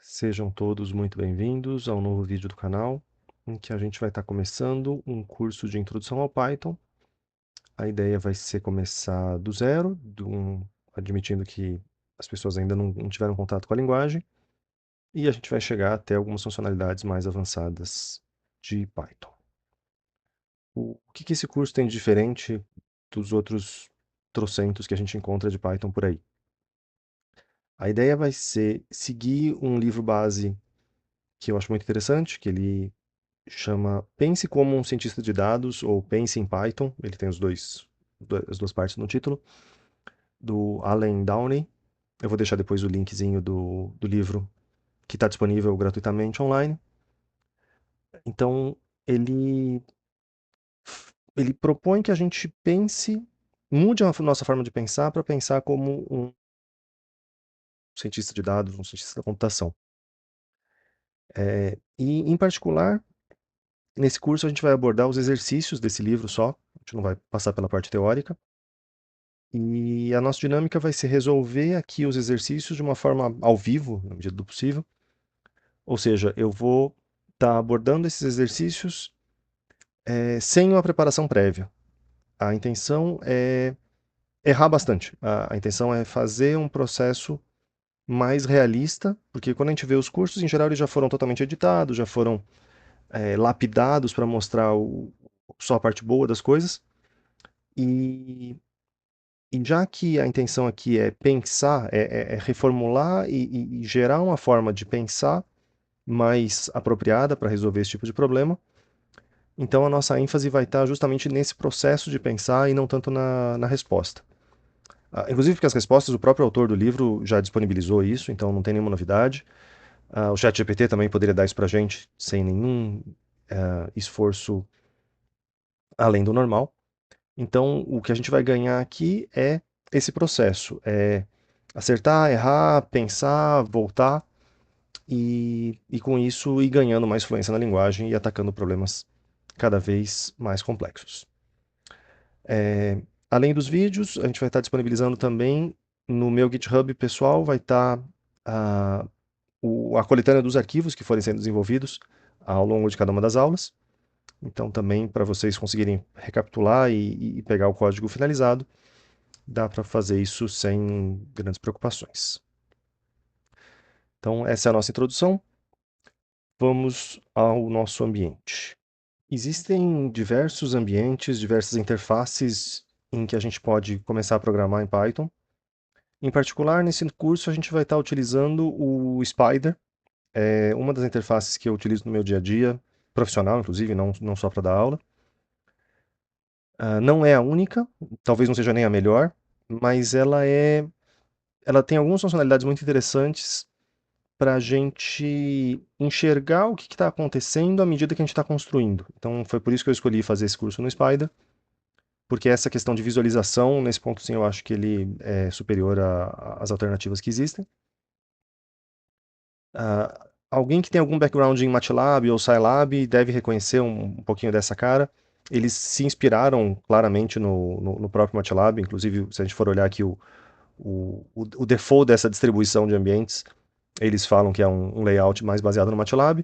Sejam todos muito bem-vindos ao novo vídeo do canal, em que a gente vai estar começando um curso de introdução ao Python. A ideia vai ser começar do zero, admitindo que as pessoas ainda não tiveram contato com a linguagem, e a gente vai chegar até algumas funcionalidades mais avançadas de Python. O que esse curso tem de diferente dos outros trocentos que a gente encontra de Python por aí? A ideia vai ser seguir um livro base que eu acho muito interessante, que ele chama Pense como um cientista de dados ou Pense em Python. Ele tem as duas partes no título, do Allen Downey. Eu vou deixar depois o linkzinho do livro que está disponível gratuitamente online. Então, ele, ele propõe que a gente mude a nossa forma de pensar para pensar como um cientista de dados, um cientista da computação. E, em particular, nesse curso a gente vai abordar os exercícios desse livro só, a gente não vai passar pela parte teórica. E a nossa dinâmica vai ser resolver aqui os exercícios de uma forma ao vivo, na medida do possível. Ou seja, eu vou estar abordando esses exercícios sem uma preparação prévia. A intenção é errar bastante. A intenção é fazer um processo mais realista, porque quando a gente vê os cursos, em geral, eles já foram totalmente editados, já foram lapidados para mostrar só a parte boa das coisas. E já que a intenção aqui é pensar, é reformular e gerar uma forma de pensar mais apropriada para resolver esse tipo de problema, então a nossa ênfase vai estar justamente nesse processo de pensar e não tanto na resposta. Inclusive porque as respostas, o próprio autor do livro já disponibilizou isso, então não tem nenhuma novidade. O ChatGPT também poderia dar isso para a gente sem nenhum esforço além do normal. Então, o que a gente vai ganhar aqui é esse processo, acertar, errar, pensar, voltar e com isso ir ganhando mais fluência na linguagem e atacando problemas cada vez mais complexos. Além dos vídeos, a gente vai estar disponibilizando também no meu GitHub pessoal, vai estar a coletânea dos arquivos que forem sendo desenvolvidos ao longo de cada uma das aulas. Então, também para vocês conseguirem recapitular e pegar o código finalizado, dá para fazer isso sem grandes preocupações. Então, essa é a nossa introdução. Vamos ao nosso ambiente. Existem diversos ambientes, diversas interfaces em que a gente pode começar a programar em Python. Em particular, nesse curso, a gente vai estar utilizando o Spyder, uma das interfaces que eu utilizo no meu dia a dia, profissional, inclusive, não só para dar aula. Não é a única, talvez não seja nem a melhor, mas ela tem algumas funcionalidades muito interessantes para a gente enxergar o que está acontecendo à medida que a gente está construindo. Então, foi por isso que eu escolhi fazer esse curso no Spyder, porque essa questão de visualização, nesse ponto sim, eu acho que ele é superior às alternativas que existem. Alguém que tem algum background em MATLAB ou Scilab deve reconhecer um pouquinho dessa cara. Eles se inspiraram claramente no próprio MATLAB, inclusive se a gente for olhar aqui o default dessa distribuição de ambientes, eles falam que é um layout mais baseado no MATLAB.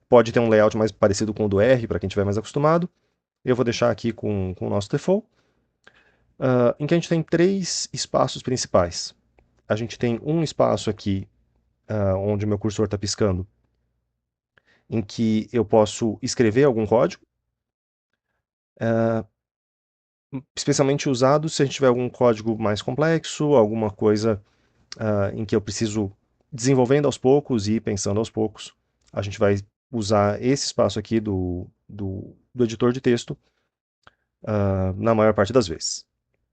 Pode ter um layout mais parecido com o do R, para quem estiver mais acostumado. Eu vou deixar aqui com o nosso default, em que a gente tem três espaços principais. A gente tem um espaço aqui, onde o meu cursor está piscando, em que eu posso escrever algum código, especialmente usado se a gente tiver algum código mais complexo, alguma coisa em que eu preciso desenvolvendo aos poucos e pensando aos poucos. A gente vai usar esse espaço aqui do editor de texto na maior parte das vezes.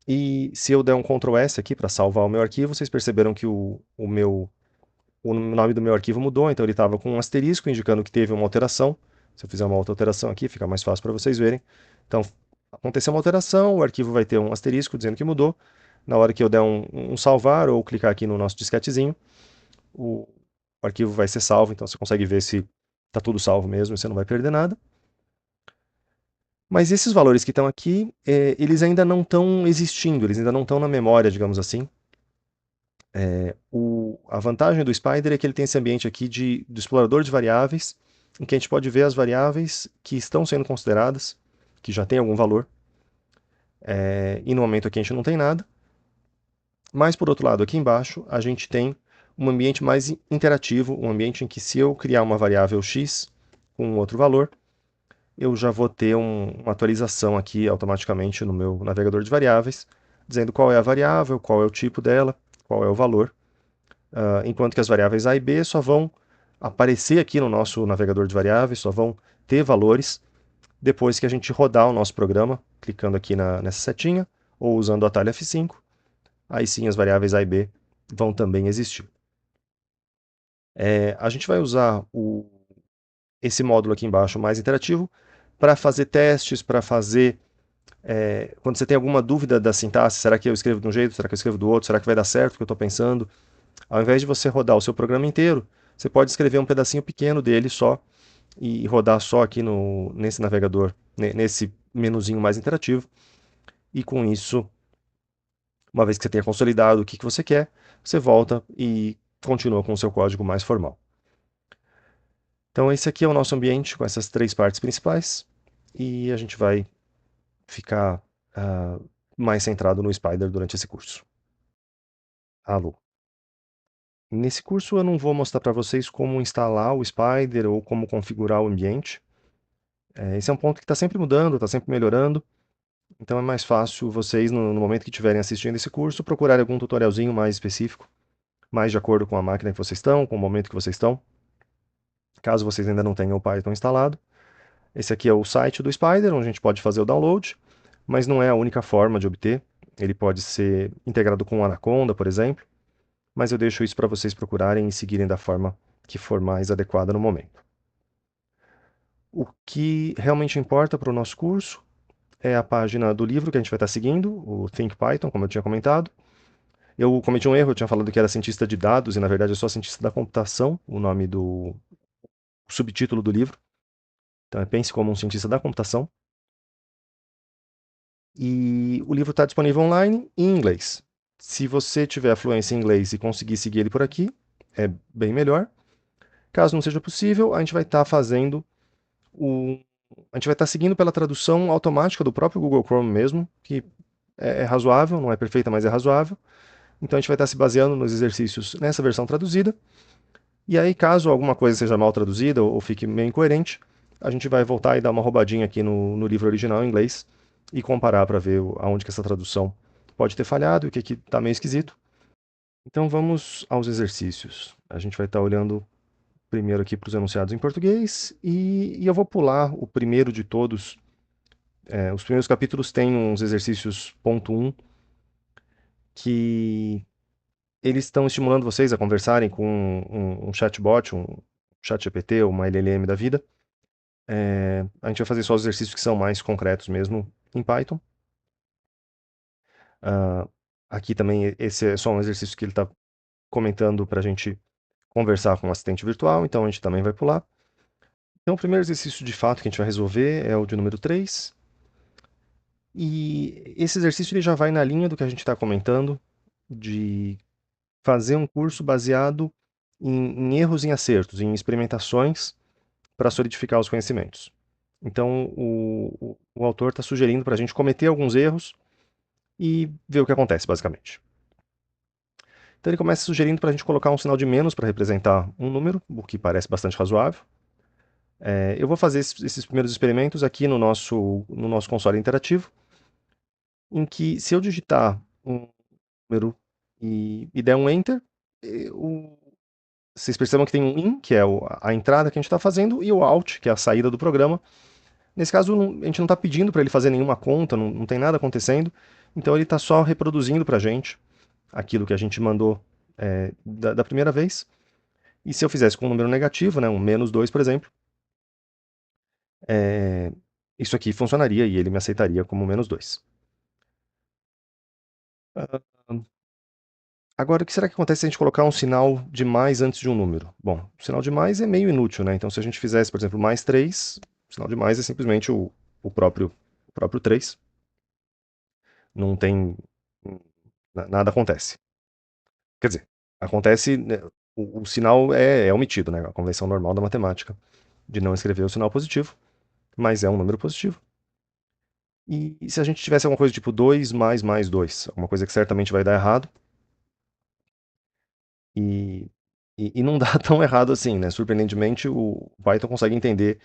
E se eu der um Ctrl S aqui para salvar o meu arquivo, vocês perceberam que o nome do meu arquivo mudou, então ele estava com um asterisco indicando que teve uma alteração. Se eu fizer uma outra alteração aqui, fica mais fácil para vocês verem. Então, aconteceu uma alteração, o arquivo vai ter um asterisco dizendo que mudou. Na hora que eu der um salvar ou clicar aqui no nosso disquetezinho, o arquivo vai ser salvo, então você consegue ver se está tudo salvo mesmo, você não vai perder nada. Mas esses valores que estão aqui, eles ainda não estão existindo, eles ainda não estão na memória, digamos assim. A vantagem do Spider é que ele tem esse ambiente aqui do explorador de variáveis, em que a gente pode ver as variáveis que estão sendo consideradas, que já tem algum valor, e no momento aqui a gente não tem nada. Mas, por outro lado, aqui embaixo, a gente tem um ambiente mais interativo, um ambiente em que se eu criar uma variável x com um outro valor, eu já vou ter uma atualização aqui automaticamente no meu navegador de variáveis, dizendo qual é a variável, qual é o tipo dela, qual é o valor, enquanto que as variáveis a e b só vão aparecer aqui no nosso navegador de variáveis, só vão ter valores depois que a gente rodar o nosso programa, clicando aqui nessa setinha, ou usando o atalho F5, aí sim as variáveis a e b vão também existir. A gente vai usar esse módulo aqui embaixo mais interativo para fazer testes, para fazer quando você tem alguma dúvida da sintaxe, será que eu escrevo de um jeito, será que eu escrevo do outro, será que vai dar certo o que eu estou pensando? Ao invés de você rodar o seu programa inteiro, você pode escrever um pedacinho pequeno dele só e rodar só aqui nesse navegador, nesse menuzinho mais interativo. E com isso, uma vez que você tenha consolidado o que você quer, você volta e continua com o seu código mais formal. Então esse aqui é o nosso ambiente com essas três partes principais e a gente vai ficar mais centrado no Spider durante esse curso. Alô. Nesse curso eu não vou mostrar para vocês como instalar o Spider ou como configurar o ambiente. Esse é um ponto que está sempre mudando, está sempre melhorando. Então é mais fácil vocês, no momento que estiverem assistindo esse curso, procurarem algum tutorialzinho mais específico, mais de acordo com a máquina que vocês estão, com o momento que vocês estão. Caso vocês ainda não tenham o Python instalado. Esse aqui é o site do Spider, onde a gente pode fazer o download, mas não é a única forma de obter. Ele pode ser integrado com o Anaconda, por exemplo, mas eu deixo isso para vocês procurarem e seguirem da forma que for mais adequada no momento. O que realmente importa para o nosso curso é a página do livro que a gente vai estar seguindo, o Think Python, como eu tinha comentado. Eu cometi um erro, eu tinha falado que era cientista de dados, e na verdade eu sou cientista da computação, o nome do subtítulo do livro. Então é Pense como um cientista da computação. E o livro está disponível online em inglês. Se você tiver fluência em inglês e conseguir seguir ele por aqui, é bem melhor. Caso não seja possível, a gente vai estar fazendo a gente vai estar seguindo pela tradução automática do próprio Google Chrome mesmo, que é razoável, não é perfeita, mas é razoável. Então a gente vai estar se baseando nos exercícios nessa versão traduzida. E aí, caso alguma coisa seja mal traduzida ou fique meio incoerente, a gente vai voltar e dar uma roubadinha aqui no livro original em inglês e comparar para ver aonde que essa tradução pode ter falhado e o que está meio esquisito. Então vamos aos exercícios. A gente vai estar olhando primeiro aqui para os enunciados em português e eu vou pular o primeiro de todos. Os primeiros capítulos têm uns exercícios ponto 1 que eles estão estimulando vocês a conversarem com um chatbot, um chat GPT ou uma LLM da vida. A gente vai fazer só os exercícios que são mais concretos mesmo em Python. Aqui também, esse é só um exercício que ele está comentando para a gente conversar com um assistente virtual, então a gente também vai pular. Então, o primeiro exercício de fato que a gente vai resolver é o de número 3. E esse exercício ele já vai na linha do que a gente está comentando, de fazer um curso baseado em erros e acertos, em experimentações para solidificar os conhecimentos. Então, o autor está sugerindo para a gente cometer alguns erros e ver o que acontece, basicamente. Então, ele começa sugerindo para a gente colocar um sinal de menos para representar um número, o que parece bastante razoável. Eu vou fazer esses primeiros experimentos aqui no nosso console interativo, em que se eu digitar um número e der um Enter, vocês percebam que tem um IN, que é a entrada que a gente está fazendo, e o OUT, que é a saída do programa. Nesse caso, a gente não está pedindo para ele fazer nenhuma conta, não tem nada acontecendo, então ele está só reproduzindo para a gente aquilo que a gente mandou da primeira vez. E se eu fizesse com um número negativo, né, um -2, por exemplo, isso aqui funcionaria e ele me aceitaria como -2. Agora, o que será que acontece se a gente colocar um sinal de mais antes de um número? Bom, o sinal de mais é meio inútil, né? Então, se a gente fizesse, por exemplo, +3, o sinal de mais é simplesmente o próprio 3. Não tem. Nada acontece. Quer dizer, acontece, né, o sinal é omitido, né? A convenção normal da matemática de não escrever o sinal positivo, mas é um número positivo. E se a gente tivesse alguma coisa tipo 2 mais 2, alguma coisa que certamente vai dar errado, e, e não dá tão errado assim, né? Surpreendentemente, o Python consegue entender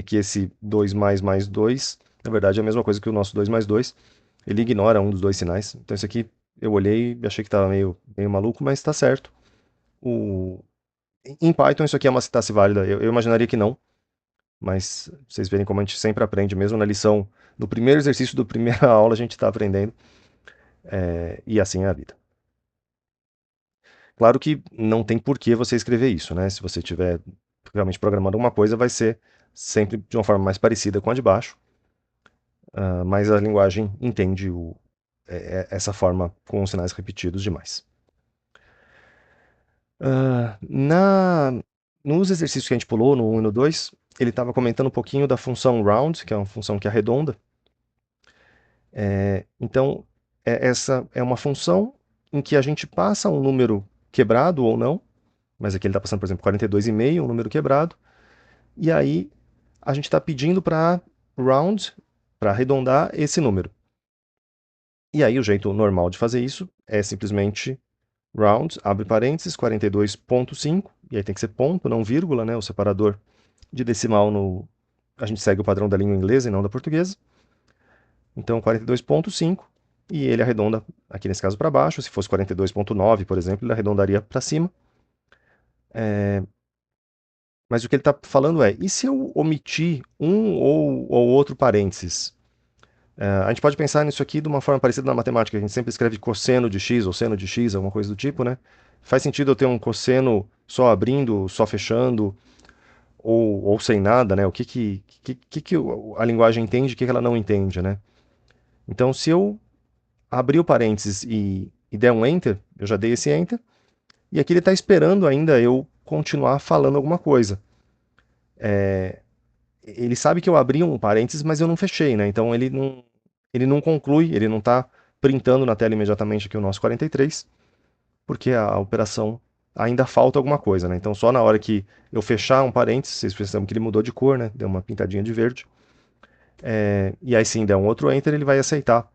que esse 2 mais 2, na verdade, é a mesma coisa que o nosso 2 mais 2. Ele ignora um dos dois sinais. Então, isso aqui eu olhei e achei que estava meio maluco, mas está certo. O... Em Python, isso aqui é uma sintaxe válida. Eu imaginaria que não, mas vocês verem como a gente sempre aprende, mesmo na lição, no primeiro exercício da primeira aula, a gente está aprendendo. E assim é a vida. Claro que não tem por que você escrever isso, né? Se você estiver realmente programando alguma coisa, vai ser sempre de uma forma mais parecida com a de baixo, mas a linguagem entende essa forma com os sinais repetidos demais. Ah, nos exercícios que a gente pulou, no 1 e no 2, ele estava comentando um pouquinho da função round, que é uma função que arredonda. Então, essa é uma função em que a gente passa um número quebrado ou não, mas aqui ele está passando, por exemplo, 42,5, um número quebrado, e aí a gente está pedindo para round, para arredondar esse número. E aí o jeito normal de fazer isso é simplesmente round, abre parênteses, 42,5, e aí tem que ser ponto, não vírgula, né? O separador de decimal a gente segue o padrão da língua inglesa e não da portuguesa. Então 42,5, e ele arredonda, aqui nesse caso, para baixo. Se fosse 42,9, por exemplo, ele arredondaria para cima. Mas o que ele está falando é, e se eu omitir um ou outro parênteses? A gente pode pensar nisso aqui de uma forma parecida na matemática. A gente sempre escreve cosseno de x ou seno de x, alguma coisa do tipo, né? Faz sentido eu ter um cosseno só abrindo, só fechando, ou sem nada, né? O que a linguagem entende e o que ela não entende, né? Então, se eu abrir o parênteses e der um enter, eu já dei esse enter, e aqui ele está esperando ainda eu continuar falando alguma coisa. Ele sabe que eu abri um parênteses, mas eu não fechei, né? Então ele não conclui, ele não está printando na tela imediatamente aqui o nosso 43, porque a operação ainda falta alguma coisa, né? Então só na hora que eu fechar um parênteses, vocês percebem que ele mudou de cor, né? Deu uma pintadinha de verde. E aí sim der um outro enter, ele vai aceitar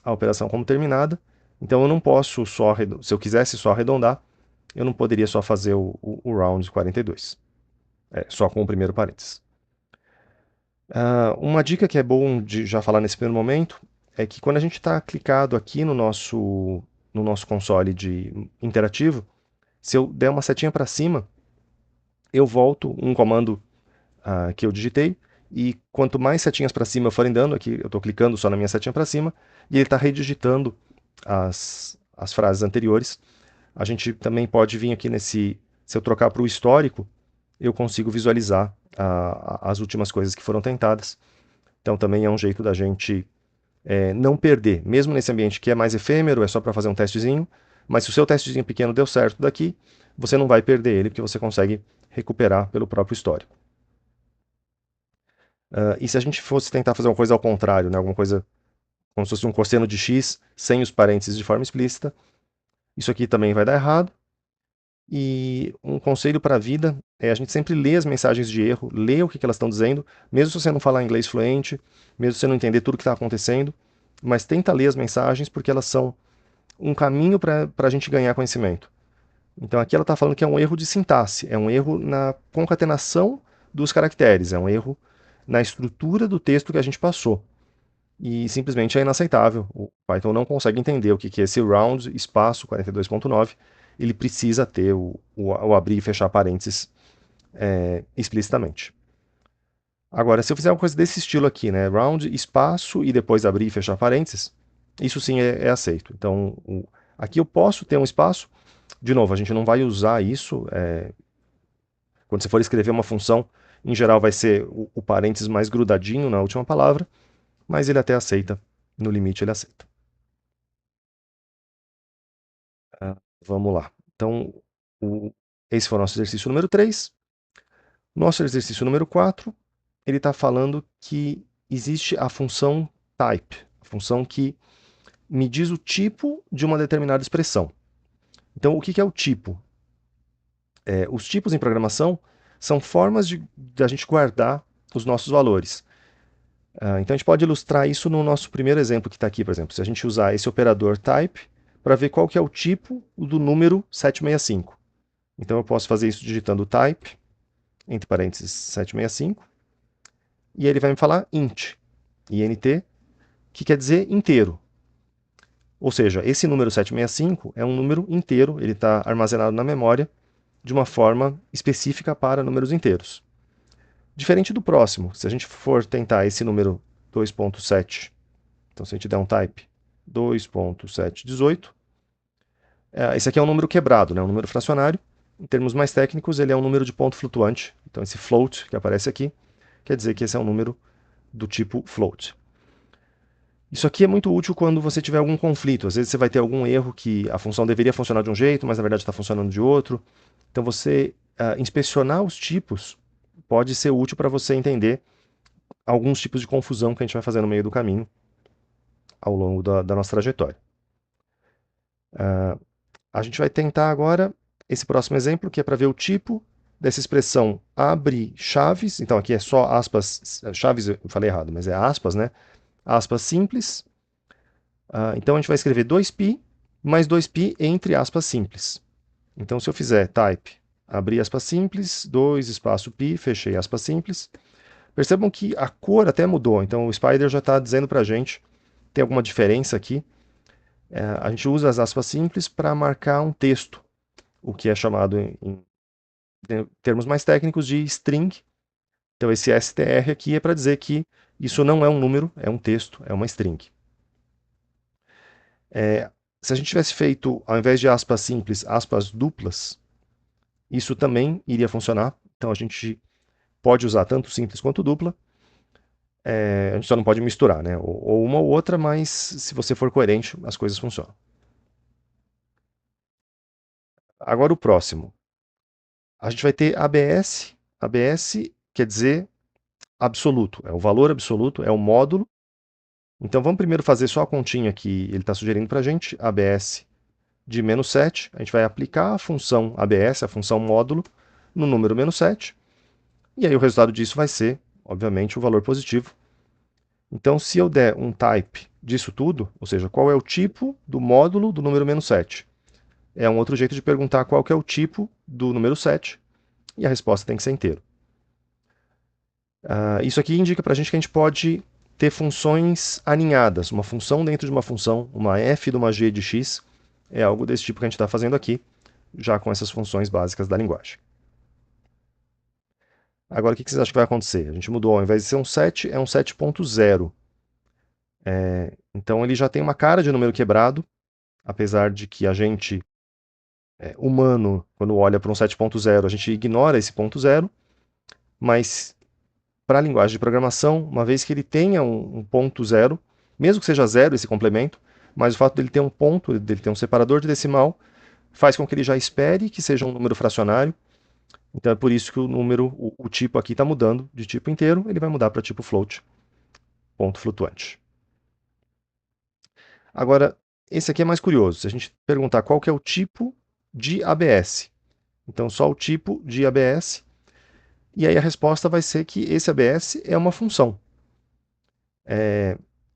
a operação como terminada. Então eu não posso só, se eu quisesse só arredondar, eu não poderia só fazer o round 42, só com o primeiro parênteses. Uma dica que é bom de já falar nesse primeiro momento é que quando a gente está clicado aqui no nosso console de interativo, se eu der uma setinha para cima, eu volto um comando que eu digitei, e quanto mais setinhas para cima forem dando, aqui eu estou clicando só na minha setinha para cima, e ele está redigitando as frases anteriores. A gente também pode vir aqui se eu trocar para o histórico, eu consigo visualizar as últimas coisas que foram tentadas. Então também é um jeito da gente não perder, mesmo nesse ambiente que é mais efêmero, é só para fazer um testezinho, mas se o seu testezinho pequeno deu certo daqui, você não vai perder ele, porque você consegue recuperar pelo próprio histórico. E se a gente fosse tentar fazer uma coisa ao contrário, né, alguma coisa como se fosse um cosseno de x sem os parênteses de forma explícita, isso aqui também vai dar errado. E um conselho para a vida é a gente sempre ler as mensagens de erro, ler o que elas estão dizendo, mesmo se você não falar inglês fluente, mesmo se você não entender tudo o que está acontecendo, mas tenta ler as mensagens porque elas são um caminho para a gente ganhar conhecimento. Então aqui ela está falando que é um erro de sintaxe, é um erro na concatenação dos caracteres, é um erro na estrutura do texto que a gente passou. E simplesmente é inaceitável. O Python não consegue entender o que é esse round espaço 42.9. Ele precisa ter o abrir e fechar parênteses explicitamente. Agora, se eu fizer uma coisa desse estilo aqui, né, round, espaço e depois abrir e fechar parênteses, isso sim é aceito. Então, aqui eu posso ter um espaço. De novo, a gente não vai usar isso. Quando você for escrever uma função, em geral vai ser o parênteses mais grudadinho na última palavra, mas ele até aceita. No limite, ele aceita. Vamos lá. Então, esse foi o nosso exercício número 3. Nosso exercício número 4, ele está falando que existe a função type, a função que me diz o tipo de uma determinada expressão. Então, o que é o tipo? Os tipos em programação são formas de a gente guardar os nossos valores. Então, a gente pode ilustrar isso no nosso primeiro exemplo que está aqui, por exemplo. Se a gente usar esse operador type para ver qual que é o tipo do número 765. Então, eu posso fazer isso digitando type, entre parênteses, 765, e ele vai me falar int, int, que quer dizer inteiro. Ou seja, esse número 765 é um número inteiro, ele está armazenado na memória de uma forma específica para números inteiros. Diferente do próximo, se a gente for tentar esse número 2.7, então se a gente der um type 2.718, esse aqui é um número quebrado, né, um número fracionário. Em termos mais técnicos, ele é um número de ponto flutuante. Então esse float que aparece aqui quer dizer que esse é um número do tipo float. Isso aqui é muito útil quando você tiver algum conflito. Às vezes você vai ter algum erro que a função deveria funcionar de um jeito, mas na verdade está funcionando de outro. Então você inspecionar os tipos pode ser útil para você entender alguns tipos de confusão que a gente vai fazer no meio do caminho ao longo da nossa trajetória. A gente vai tentar agora esse próximo exemplo, que é para ver o tipo dessa expressão abre chaves. Então aqui é só aspas, chaves eu falei errado, mas é aspas, né? Aspas simples. Então a gente vai escrever 2π mais 2π entre aspas simples. Então se eu fizer type, abrir aspas simples, 2 espaço π, fechei aspas simples. Percebam que a cor até mudou, então o Spider já está dizendo para a gente, tem alguma diferença aqui. A gente usa as aspas simples para marcar um texto, o que é chamado em termos mais técnicos de string. Então esse str aqui é para dizer que isso não é um número, é um texto, é uma string. Se a gente tivesse feito, ao invés de aspas simples, aspas duplas, isso também iria funcionar. Então a gente pode usar tanto simples quanto dupla. A gente só não pode misturar, né? Ou uma ou outra, mas se você for coerente, as coisas funcionam. Agora o próximo. A gente vai ter ABS. ABS quer dizer absoluto, é o valor absoluto, é o módulo. Então vamos primeiro fazer só a continha que ele está sugerindo para a gente, ABS de menos 7. A gente vai aplicar a função ABS, a função módulo, no número menos 7. E aí o resultado disso vai ser, obviamente, o valor positivo. Então se eu der um type disso tudo, ou seja, qual é o tipo do módulo do número menos 7, é um outro jeito de perguntar qual que é o tipo do número 7, e a resposta tem que ser inteiro. Isso aqui indica para a gente que a gente pode ter funções aninhadas, uma função dentro de uma função, uma f de uma g de x, é algo desse tipo que a gente está fazendo aqui, já com essas funções básicas da linguagem. Agora, o que vocês acham que vai acontecer? A gente mudou, ao invés de ser um 7, é um 7.0. Então ele já tem uma cara de número quebrado, apesar de que a gente, humano, quando olha para um 7.0, a gente ignora esse ponto zero, mas para a linguagem de programação, uma vez que ele tenha um ponto zero, mesmo que seja zero esse complemento, mas o fato dele ter um ponto, dele ter um separador de decimal, faz com que ele já espere que seja um número fracionário. Então é por isso que o número, o tipo aqui está mudando de tipo inteiro, ele vai mudar para tipo float, ponto flutuante. Agora, esse aqui é mais curioso. Se a gente perguntar qual que é o tipo de ABS, então só o tipo de ABS, e aí a resposta vai ser que esse ABS é uma função.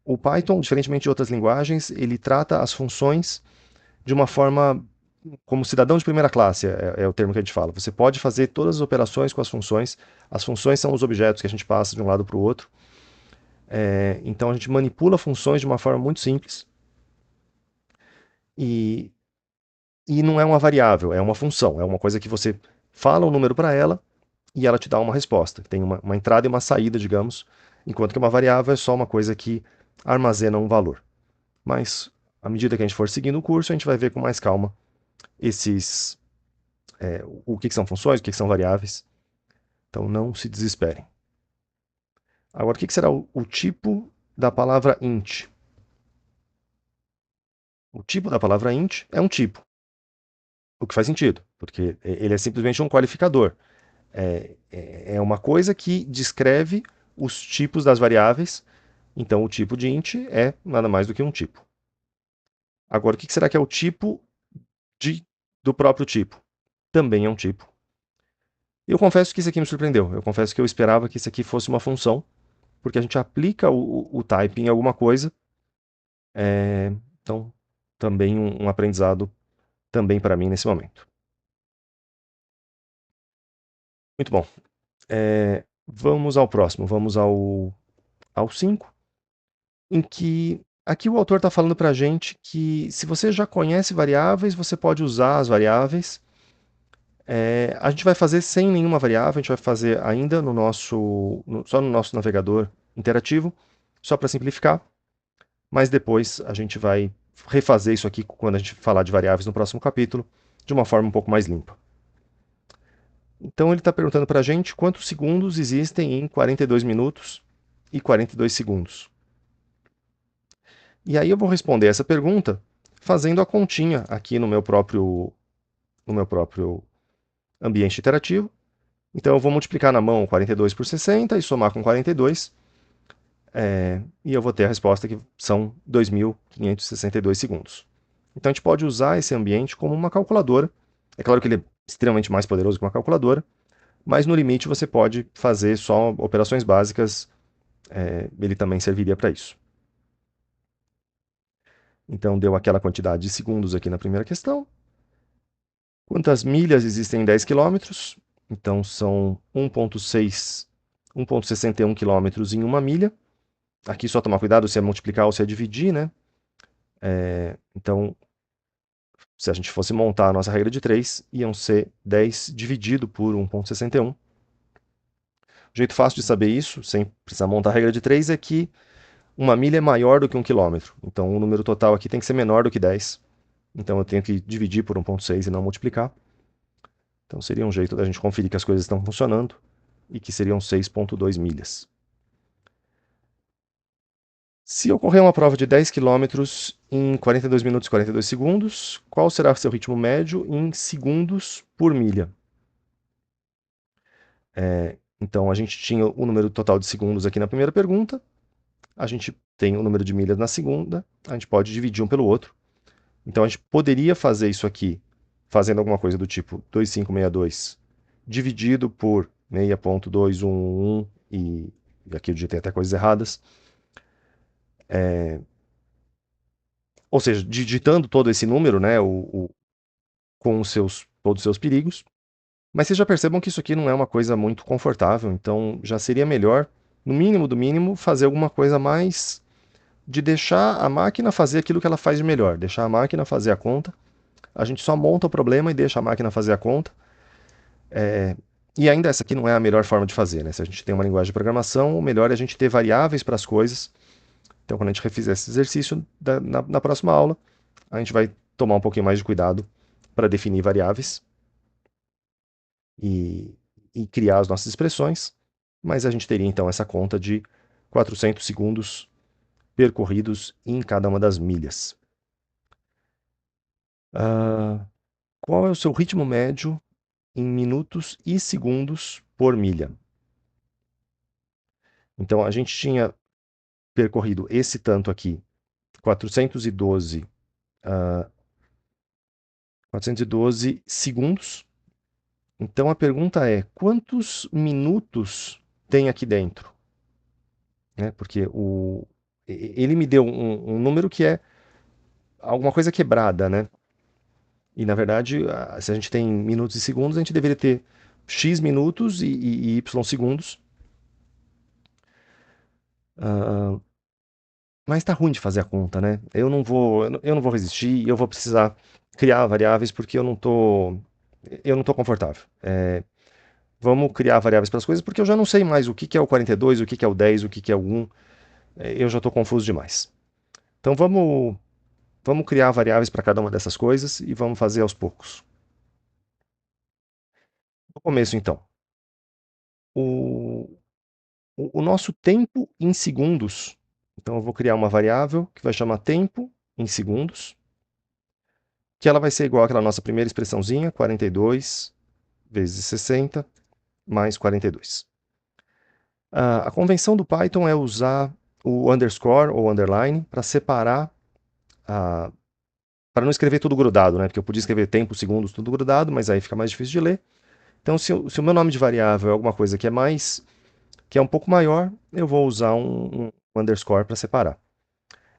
O Python, diferentemente de outras linguagens, ele trata as funções de uma forma como cidadão de primeira classe, é o termo que a gente fala. Você pode fazer todas as operações com as funções são os objetos que a gente passa de um lado para o outro. Então a gente manipula funções de uma forma muito simples. E, e não é uma variável, é uma função, é uma coisa que você fala um número para ela e ela te dá uma resposta. Tem uma entrada e uma saída, digamos, enquanto que uma variável é só uma coisa que armazena um valor. Mas, à medida que a gente for seguindo o curso, a gente vai ver com mais calma esses, o que são funções, o que são variáveis. Então, não se desesperem. Agora, o que será o tipo da palavra int? O tipo da palavra int é um tipo, o que faz sentido, porque ele é simplesmente um qualificador. É uma coisa que descreve os tipos das variáveis, então o tipo de int é nada mais do que um tipo. Agora, o que será que é o tipo de do próprio tipo. Também é um tipo. Eu confesso que isso aqui me surpreendeu. Eu confesso que eu esperava que isso aqui fosse uma função, porque a gente aplica o type em alguma coisa. Então, também um aprendizado também para mim nesse momento. Muito bom. Vamos ao próximo. Vamos ao 5, em que aqui o autor está falando para a gente que se você já conhece variáveis, você pode usar as variáveis. A gente vai fazer sem nenhuma variável, a gente vai fazer ainda só no nosso navegador interativo, só para simplificar, mas depois a gente vai refazer isso aqui quando a gente falar de variáveis no próximo capítulo, de uma forma um pouco mais limpa. Então ele está perguntando para a gente quantos segundos existem em 42 minutos e 42 segundos. E aí eu vou responder essa pergunta fazendo a continha aqui no meu próprio ambiente interativo. Então eu vou multiplicar na mão 42 por 60 e somar com 42, e eu vou ter a resposta que são 2.562 segundos. Então a gente pode usar esse ambiente como uma calculadora. É claro que ele é extremamente mais poderoso que uma calculadora, mas no limite você pode fazer só operações básicas, ele também serviria para isso. Então deu aquela quantidade de segundos aqui na primeira questão. Quantas milhas existem em 10 quilômetros? Então são 1,61 quilômetros em uma milha. Aqui só tomar cuidado se é multiplicar ou se é dividir, né? Então, se a gente fosse montar a nossa regra de 3, iam ser 10 dividido por 1,61. O jeito fácil de saber isso, sem precisar montar a regra de 3, é que uma milha é maior do que 1 quilômetro. Então, o número total aqui tem que ser menor do que 10. Então, eu tenho que dividir por 1,6 e não multiplicar. Então, seria um jeito da gente conferir que as coisas estão funcionando e que seriam 6,2 milhas. Se ocorrer uma prova de 10 quilômetros em 42 minutos e 42 segundos, qual será seu ritmo médio em segundos por milha? Então, a gente tinha o número total de segundos aqui na primeira pergunta, a gente tem o número de milhas na segunda, a gente pode dividir um pelo outro. Então, a gente poderia fazer isso aqui fazendo alguma coisa do tipo 2.562 dividido por 6,211 e aqui eu digitei até coisas erradas. Ou seja, digitando todo esse número, né, com todos os seus perigos. Mas vocês já percebam que isso aqui não é uma coisa muito confortável, então já seria melhor, no mínimo do mínimo, fazer alguma coisa mais de deixar a máquina fazer aquilo que ela faz de melhor, deixar a máquina fazer a conta. A gente só monta o problema e deixa a máquina fazer a conta. E ainda essa aqui não é a melhor forma de fazer, né? Se a gente tem uma linguagem de programação, o melhor é a gente ter variáveis para as coisas. Então, quando a gente refizer esse exercício na próxima aula, a gente vai tomar um pouquinho mais de cuidado para definir variáveis e criar as nossas expressões, mas a gente teria então essa conta de 400 segundos percorridos em cada uma das milhas. Qual é o seu ritmo médio em minutos e segundos por milha? Então a gente tinha percorrido esse tanto aqui, 412, 412 segundos. Então a pergunta é: quantos minutos tem aqui dentro? Né? Porque ele me deu um número que é alguma coisa quebrada, né? E na verdade, se a gente tem minutos e segundos, a gente deveria ter x minutos e y segundos. Mas tá ruim de fazer a conta, né? Eu não vou resistir, eu vou precisar criar variáveis porque eu não tô confortável. Vamos criar variáveis para as coisas porque eu já não sei mais o que é o 42, o que é o 10, o que é o 1. Eu já estou confuso demais. Então vamos criar variáveis para cada uma dessas coisas e vamos fazer aos poucos. No começo, então. O nosso tempo em segundos. Então eu vou criar uma variável que vai chamar tempo em segundos, que ela vai ser igual àquela nossa primeira expressãozinha, 42 vezes 60 mais 42. A convenção do Python é usar o underscore ou underline para separar para não escrever tudo grudado, né? Porque eu podia escrever tempo, segundos, tudo grudado, mas aí fica mais difícil de ler. Então, se o meu nome de variável é alguma coisa que é um pouco maior, eu vou usar um underscore para separar.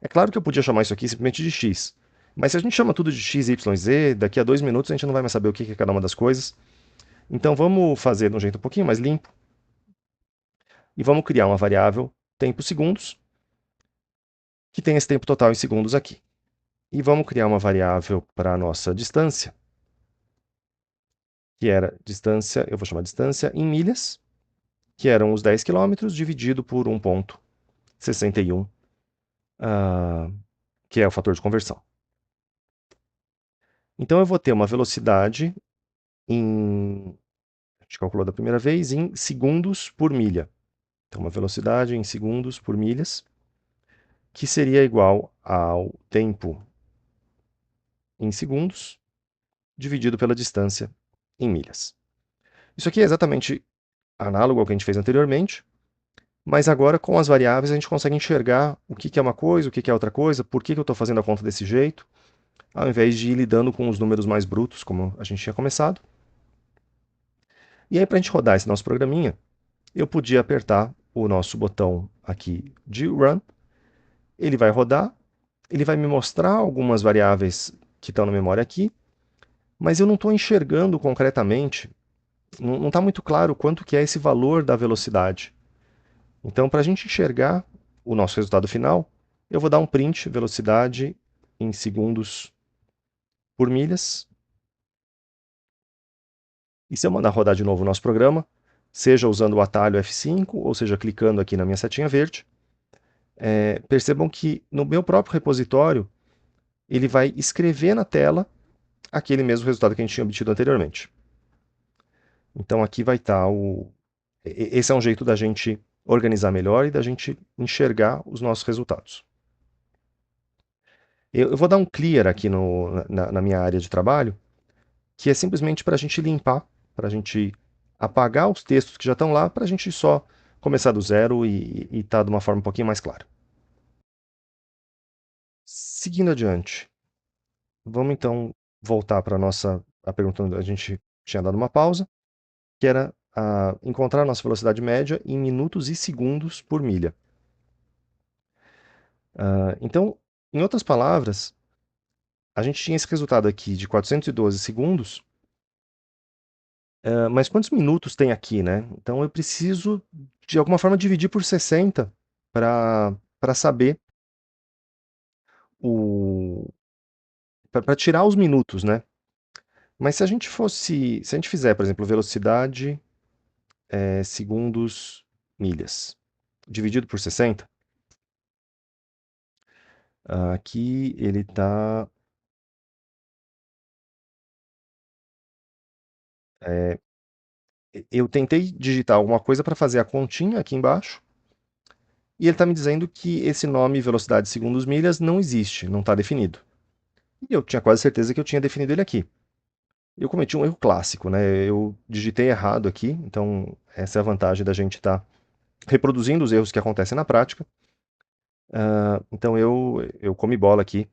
É claro que eu podia chamar isso aqui simplesmente de x, mas se a gente chama tudo de x, y, z, daqui a 2 minutos a gente não vai mais saber o que é cada uma das coisas. Então vamos fazer de um jeito um pouquinho mais limpo e vamos criar uma variável tempo segundos, que tem esse tempo total em segundos aqui. E vamos criar uma variável para a nossa distância, que era distância, eu vou chamar distância em milhas, que eram os 10 quilômetros dividido por 1,61, que é o fator de conversão. Então eu vou ter uma velocidade a gente calculou da primeira vez, em segundos por milha. Então uma velocidade em segundos por milhas, que seria igual ao tempo em segundos dividido pela distância em milhas. Isso aqui é exatamente análogo ao que a gente fez anteriormente, mas agora com as variáveis a gente consegue enxergar o que é uma coisa, o que é outra coisa, por que eu estou fazendo a conta desse jeito, ao invés de ir lidando com os números mais brutos, como a gente tinha começado. E aí, para a gente rodar esse nosso programinha, eu podia apertar o nosso botão aqui de Run, ele vai rodar, ele vai me mostrar algumas variáveis que estão na memória aqui, mas eu não estou enxergando concretamente, não está muito claro quanto que é esse valor da velocidade. Então, para a gente enxergar o nosso resultado final, eu vou dar um print velocidade em segundos por milhas. E se eu mandar rodar de novo o nosso programa, seja usando o atalho F5, ou seja, clicando aqui na minha setinha verde, percebam que no meu próprio repositório, ele vai escrever na tela aquele mesmo resultado que a gente tinha obtido anteriormente. Então aqui vai estar esse é um jeito da gente organizar melhor e da gente enxergar os nossos resultados. Eu vou dar um clear aqui na minha área de trabalho, que é simplesmente para a gente limpar, para a gente apagar os textos que já estão lá, para a gente só começar do zero e estar de uma forma um pouquinho mais clara. Seguindo adiante, vamos então voltar para a pergunta onde a gente tinha dado uma pausa, que era encontrar a nossa velocidade média em minutos e segundos por milha. Então, em outras palavras, a gente tinha esse resultado aqui de 412 segundos, mas quantos minutos tem aqui, né? Então eu preciso, de alguma forma, dividir por 60 para saber para tirar os minutos, né? Mas se a gente fizer, por exemplo, velocidade segundos milhas, dividido por 60, aqui ele está... eu tentei digitar alguma coisa para fazer a continha aqui embaixo, e ele está me dizendo que esse nome velocidade segundos milhas não existe, não está definido. E eu tinha quase certeza que eu tinha definido ele aqui. Eu cometi um erro clássico, né? Eu digitei errado aqui, então essa é a vantagem da gente estar reproduzindo os erros que acontecem na prática. Então eu comi bola aqui.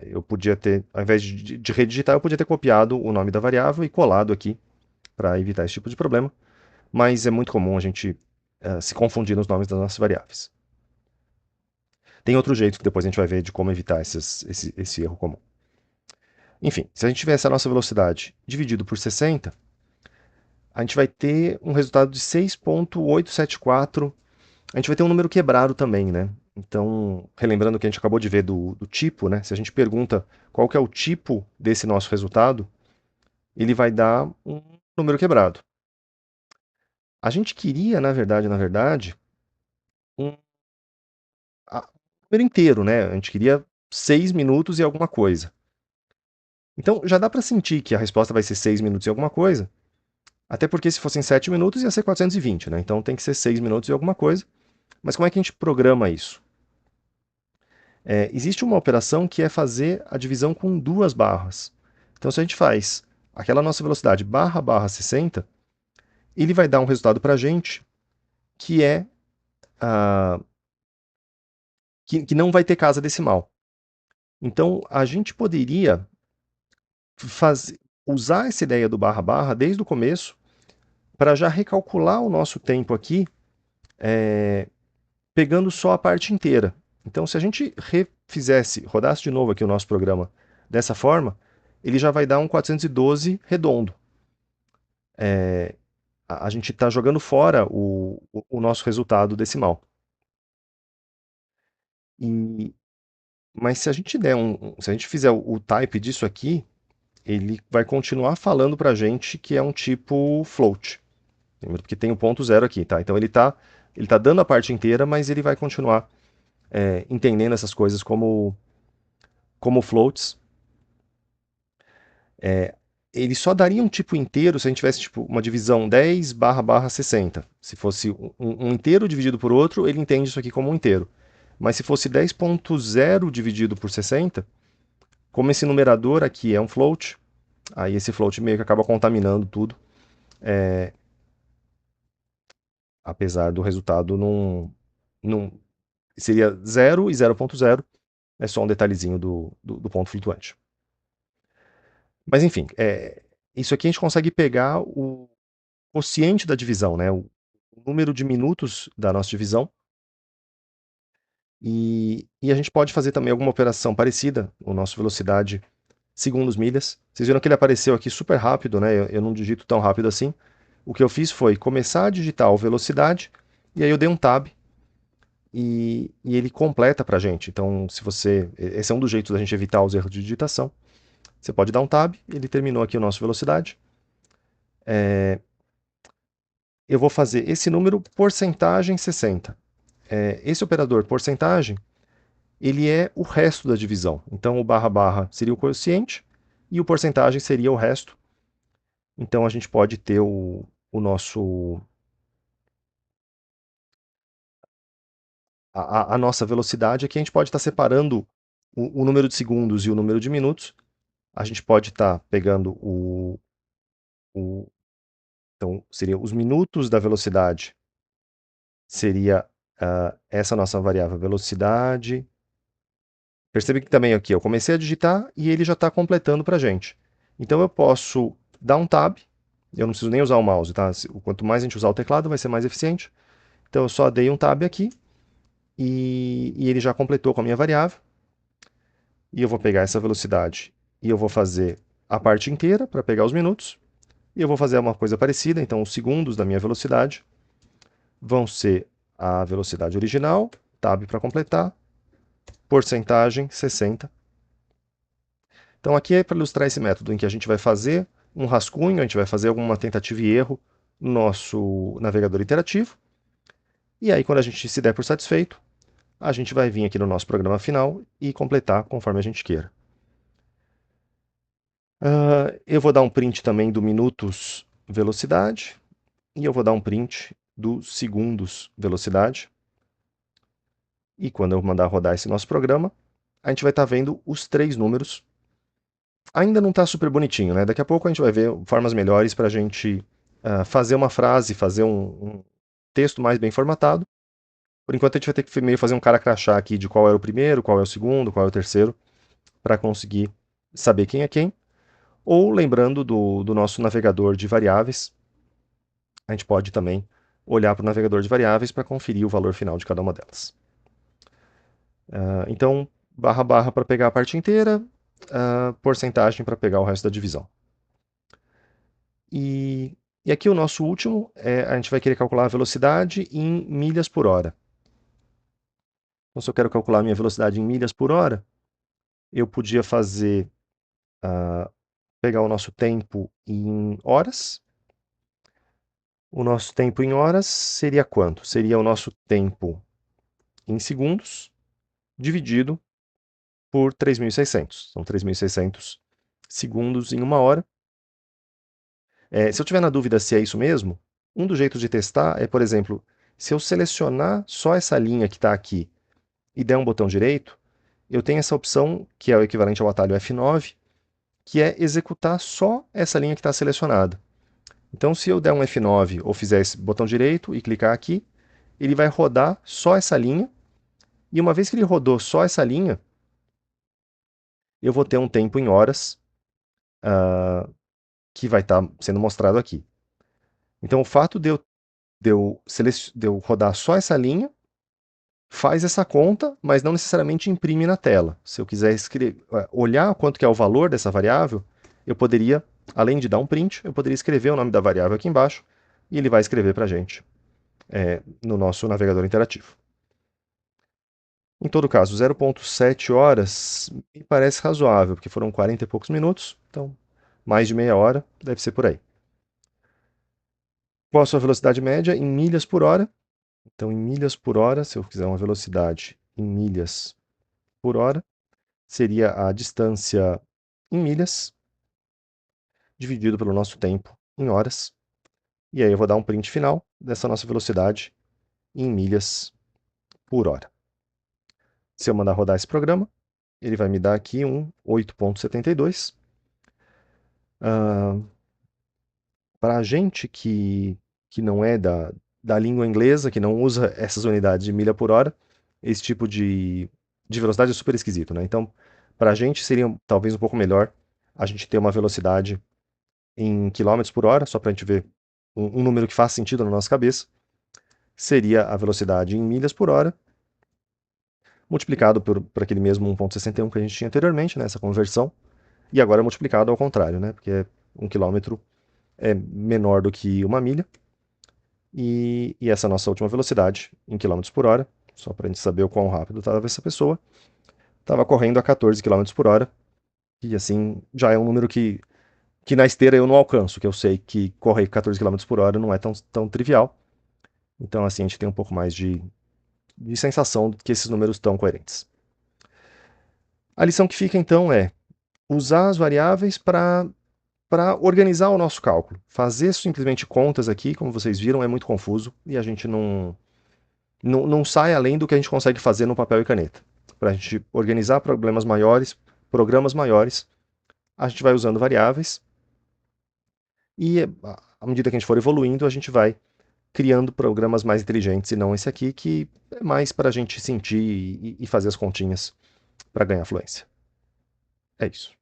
Eu podia ter, ao invés de redigitar, eu podia ter copiado o nome da variável e colado aqui para evitar esse tipo de problema. Mas é muito comum a gente se confundir nos nomes das nossas variáveis. Tem outro jeito que depois a gente vai ver de como evitar esse erro comum. Enfim, se a gente tivesse a nossa velocidade dividido por 60, a gente vai ter um resultado de 6,874. A gente vai ter um número quebrado também, né? Então, relembrando o que a gente acabou de ver do tipo, né? Se a gente pergunta qual que é o tipo desse nosso resultado, ele vai dar um número quebrado. A gente queria, na verdade, um número inteiro, né? A gente queria 6 minutos e alguma coisa. Então, já dá para sentir que a resposta vai ser 6 minutos e alguma coisa, até porque se fossem 7 minutos ia ser 420, né? Então tem que ser 6 minutos e alguma coisa. Mas como é que a gente programa isso? Existe uma operação que é fazer a divisão com duas barras. Então, se a gente faz aquela nossa velocidade barra barra 60, ele vai dar um resultado para a gente que é que não vai ter casa decimal. Então, a gente poderia usar essa ideia do barra barra desde o começo para já recalcular o nosso tempo aqui, pegando só a parte inteira. Então, se a gente rodasse de novo aqui o nosso programa dessa forma, ele já vai dar um 412 redondo. A gente está jogando fora o nosso resultado decimal. E, mas se a gente se a gente fizer o type disso aqui, ele vai continuar falando para a gente que é um tipo float. Porque tem o ponto zero aqui, tá? Então ele tá dando a parte inteira, mas ele vai continuar entendendo essas coisas como floats. Ele só daria um tipo inteiro se a gente tivesse tipo, uma divisão 10 barra barra 60. Se fosse um inteiro dividido por outro, ele entende isso aqui como um inteiro. Mas se fosse 10.0 dividido por 60, como esse numerador aqui é um float, aí esse float meio que acaba contaminando tudo, apesar do resultado não seria 0 e 0.0, é só um detalhezinho do ponto flutuante. Mas enfim, isso aqui a gente consegue pegar o quociente da divisão, né? O número de minutos da nossa divisão. E a gente pode fazer também alguma operação parecida, o nosso velocidade segundos milhas. Vocês viram que ele apareceu aqui super rápido, né? Eu não digito tão rápido assim. O que eu fiz foi começar a digitar o velocidade, e aí eu dei um tab, e ele completa pra gente. Então, se você. Esse é um dos jeitos da gente evitar os erros de digitação. Você pode dar um tab, ele terminou aqui o nosso velocidade. Eu vou fazer esse número porcentagem 60. Esse operador porcentagem, ele é o resto da divisão. Então o barra barra seria o quociente e o porcentagem seria o resto. Então a gente pode ter o nosso a nossa velocidade aqui, a gente pode estar separando o número de segundos e o número de minutos. A gente pode estar pegando o então seria os minutos da velocidade, seria essa nossa variável velocidade. Percebe que também aqui eu comecei a digitar e ele já está completando para a gente. Então eu posso dar um tab, eu não preciso nem usar o mouse, tá? Quanto mais a gente usar o teclado, vai ser mais eficiente. Então eu só dei um tab aqui e ele já completou com a minha variável. E eu vou pegar essa velocidade e eu vou fazer a parte inteira para pegar os minutos. E eu vou fazer uma coisa parecida, então os segundos da minha velocidade vão ser a velocidade original, tab para completar, porcentagem 60. Então aqui é para ilustrar esse método em que a gente vai fazer um rascunho, a gente vai fazer alguma tentativa e erro no nosso navegador interativo. E aí, quando a gente se der por satisfeito, a gente vai vir aqui no nosso programa final e completar conforme a gente queira. Eu vou dar um print também do minutos velocidade e eu vou dar um print do segundos velocidade. E quando eu mandar rodar esse nosso programa, a gente vai estar vendo os três números. Ainda não está super bonitinho, né? Daqui a pouco a gente vai ver formas melhores para a gente fazer uma frase, fazer um texto mais bem formatado. Por enquanto a gente vai ter que meio fazer um cara crachá aqui de qual é o primeiro, qual é o segundo, qual é o terceiro, para conseguir saber quem é quem. Ou lembrando do nosso navegador de variáveis, a gente pode também olhar para o navegador de variáveis para conferir o valor final de cada uma delas. Então, barra barra para pegar a parte inteira, porcentagem para pegar o resto da divisão. E aqui o nosso último, a gente vai querer calcular a velocidade em milhas por hora. Então, se eu quero calcular a minha velocidade em milhas por hora, eu podia pegar o nosso tempo em horas. O nosso tempo em horas seria quanto? Seria o nosso tempo em segundos dividido por 3.600. São 3.600 segundos em uma hora. Se eu tiver na dúvida se é isso mesmo, um dos jeitos de testar é, por exemplo, se eu selecionar só essa linha que está aqui e der um botão direito, eu tenho essa opção, que é o equivalente ao atalho F9, que é executar só essa linha que está selecionada. Então, se eu der um F9 ou fizer esse botão direito e clicar aqui, ele vai rodar só essa linha, e uma vez que ele rodou só essa linha, eu vou ter um tempo em horas que vai estar sendo mostrado aqui. Então, o fato de eu rodar só essa linha, faz essa conta, mas não necessariamente imprime na tela. Se eu quiser olhar quanto que é o valor dessa variável, eu poderia, além de dar um print, eu poderia escrever o nome da variável aqui embaixo e ele vai escrever para a gente no nosso navegador interativo. Em todo caso, 0,7 horas me parece razoável, porque foram 40 e poucos minutos, então mais de meia hora deve ser por aí. Qual a sua velocidade média em milhas por hora? Então, em milhas por hora, se eu quiser uma velocidade em milhas por hora, seria a distância em milhas dividido pelo nosso tempo em horas. E aí eu vou dar um print final dessa nossa velocidade em milhas por hora. Se eu mandar rodar esse programa, ele vai me dar aqui um 8,72. Para a gente que não é da língua inglesa, que não usa essas unidades de milha por hora, esse tipo de velocidade é super esquisito, né? Então, para a gente seria talvez um pouco melhor a gente ter uma velocidade em quilômetros por hora, só para a gente ver um número que faz sentido na nossa cabeça. Seria a velocidade em milhas por hora, multiplicado por aquele mesmo 1,61 que a gente tinha anteriormente, né, essa conversão, e agora multiplicado ao contrário, né, porque 1 quilômetro é menor do que uma milha, e essa nossa última velocidade em quilômetros por hora, só para a gente saber o quão rápido estava essa pessoa, estava correndo a 14 quilômetros por hora, e assim já é um número que na esteira eu não alcanço, que eu sei que correr 14 quilômetros por hora não é tão trivial, então assim a gente tem um pouco mais de sensação de que esses números estão coerentes. A lição que fica então é usar as variáveis para organizar o nosso cálculo. Fazer simplesmente contas aqui, como vocês viram, é muito confuso e a gente não sai além do que a gente consegue fazer no papel e caneta. Para a gente organizar programas maiores, a gente vai usando variáveis e à medida que a gente for evoluindo, a gente vai criando programas mais inteligentes e não esse aqui que é mais para a gente sentir e fazer as continhas para ganhar fluência. É isso.